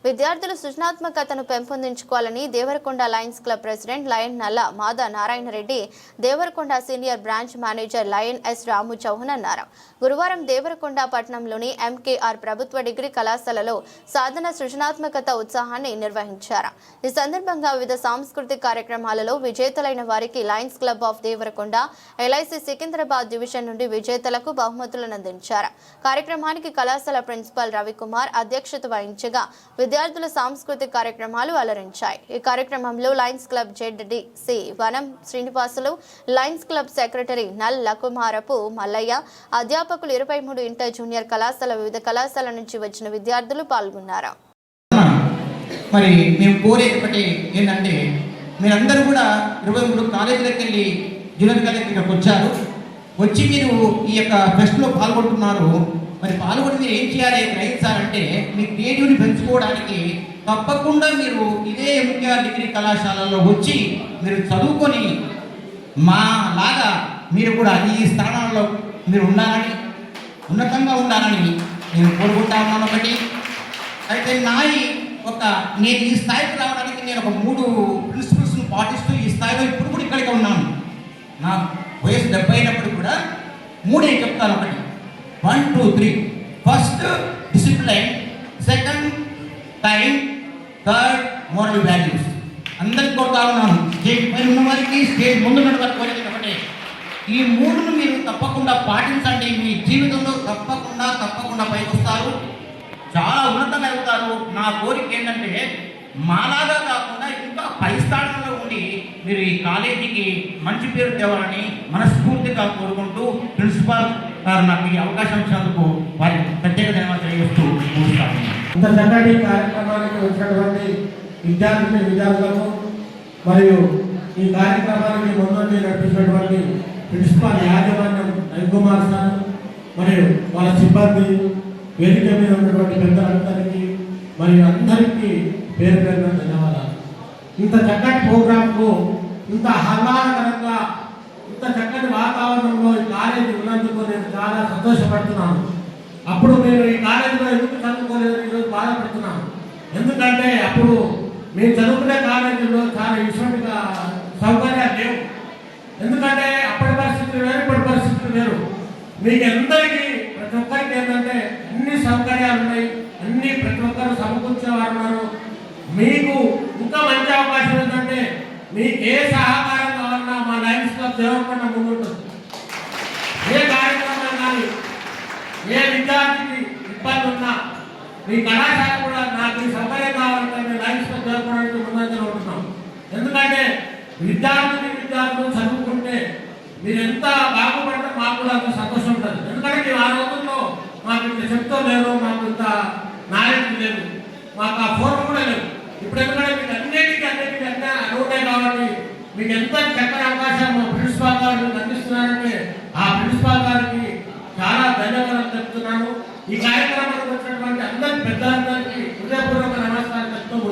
విద్యార్థులు సృజనాత్మకతను పెంపొందించుకోవాలని Devarakonda Lions Club president Lion Nalla Mada Narayana Reddy, Devarakonda senior branch manager Lion S Ramu Chauhan అన్నారు. గురువారం దేవరకొండ పట్టణంలోని ఎంకేఆర్ ప్రభుత్వ డిగ్రీ కళాశాలలో సాధన సృజనాత్మకత ఉత్సాహాన్ని నిర్వహించారు. ఈ సందర్భంగా వివిధ సాంస్కృతిక కార్యక్రమాలలో విజేతలైన వారికి lions club of Devarakonda, LIC Secunderabad division నుండి విజేతలకు బహుమతులను అందించారు. కార్యక్రమానికి కళాశాల ప్రిన్సిపల్ రవికుమార్ అధ్యక్షత వహించగా విద్యార్థుల సాంస్కృతిక కార్యక్రమాలు అలరించాయి. ఈ కార్యక్రమంలో Lions club ZDC Vanam Srinivasulu, lions club secretary నల్ లకుమారపు మల్లయ్య, అధ్యాపకులు 23 ఇంటర్ జూనియర్ కళాశాల వివిధ కళాశాల నుంచి వచ్చిన విద్యార్థులు పాల్గొన్నారు. మరి మేము కోరేది ఒకటి ఏంటంటే, మీరందరూ కూడా 23 కాలేజీలకు వెళ్ళి జూనియర్ కాలేజీకి వచ్చారు. వచ్చి మీరు ఈ యొక్క ఫెస్ట్లో పాల్గొంటున్నారు. మరి పాల్గొని మీరు ఏం చేయాలి గ్రహించాలంటే, మీ క్రియేటివ్ని పెంచుకోవడానికి తప్పకుండా మీరు ఇదే ఎంకేఆర్ డిగ్రీ కళాశాలలో వచ్చి మీరు చదువుకొని మా లాగా మీరు కూడా ఈ స్థానాల్లో మీరు ఉండాలని, ఉన్నతంగా ఉండాలని నేను కోరుకుంటా ఉన్నాను. ఒకటి అయితే నేను ఈ స్థాయికి రావడానికి నేను ఒక 3 ప్రిన్సిపల్స్ను పాటిస్తూ ఈ స్థాయిలో ఇప్పుడు కూడా ఇక్కడికి ఉన్నాను. నా వయసు 70 అయినప్పుడు కూడా 3 చెప్తాను. ఒకటి 1, 2, 3. First discipline, second time, third moral values. అందరికి కొడతా ఉన్నాను. స్టేజ్ పైన ఉన్న వారికి, స్టేజ్ ముందు ఉన్న వారికి కోరేది ఒకటే, ఈ 3ను మీరు తప్పకుండా పాటించండి. మీ జీవితంలో తప్పకుండా పైకి వస్తారు, చాలా ఉన్నతంగా అవుతారు. నా కోరిక ఏంటంటే, మాలాగా కాకుండా ఇంకా పై స్థానంలో ఉండి మీరు ఈ కాలేజీకి మంచి పేరు తేవాలని మనస్ఫూర్తిగా కోరుకుంటూ, ప్రిన్సిపాల్ గారు నాకు ఈ అవకాశం ఇచ్చినందుకు వారికి ప్రత్యేక ధన్యవాదాలు తెలియజేస్తూ ముగిస్తాను. ఇంత చక్కటి కార్యక్రమానికి వచ్చినటువంటి విద్యార్థులకు మరియు ఈ కార్యక్రమానికి ముందుండి నడిపించినటువంటి ప్రిన్సిపాల్ యాజమాన్యం రవికుమార్ సార్ మరియు వాళ్ళ సిబ్బంది, వేదిక మీద ఉన్నటువంటి పెద్దలందరికీ మరియు అందరికీ పేరు పేరున ధన్యవాదాలు. ఇంత చక్కటి ప్రోగ్రాంకు, ఇంత ఆహ్లాదకరంగా, ఇంత చక్కటి వాతావరణంలో ఈ కాలేజీ ఉన్నందుకు నేను చాలా సంతోషపడుతున్నాను. అప్పుడు నేను ఈ కాలేజీలో ఎందుకు చదువుకోలేదు ఈరోజు బాధపడుతున్నాను. ఎందుకంటే అప్పుడు మేము చదువుకునే కాలేజీలో చాలా ఇటువంటి సౌకర్యాలు లేవు. ఎందుకంటే అప్పటి పరిస్థితులు వేరు, ఇప్పటి పరిస్థితులు వేరు. మీకు అందరికీ ప్రతి ఒక్కరికి ఏంటంటే అన్ని సౌకర్యాలు ఉన్నాయి, అన్ని ప్రతి ఒక్కరు సమకూర్చేవారు ఉన్నారు. మీకు ఇంకా మంచి అవకాశం ఏంటంటే, మీకు ఏ సహకారం కావాలన్నా మా లయన్స్ క్లబ్ దేవరకొండ ముందుంటుంది. ఏ కార్యక్రమం కానీ, ఏ విద్యార్థికి ఇబ్బంది ఉన్నా, మీ కళాశాల కూడా నాకు ఈ సౌకర్యం కావాలంటే మేము లయన్స్ క్లబ్ దేవరకొండ ముందంజలో ఉంటున్నాం. ఎందుకంటే విద్యార్థులు చదువుకుంటే మీరు ఎంత బాగుపడితే మాకు కూడా అంత సంతోషం ఉంటుంది. ఎందుకంటే ఆ రోజుల్లో మాకు ఇంత చెప్తూ లేదు, మాకు ఇంత నాలెడ్జ్ లేదు, మాకు ఆ ఫోన్ కూడా లేదు. ఇప్పుడు ఎందుకంటే మీకు అన్నిటికీ అన్నీ అనుకుంటాయి కాబట్టి మీకు ఎంత చక్కని అవకాశం ప్రిన్సిపాల్ గారు మీకు అందిస్తున్నారంటే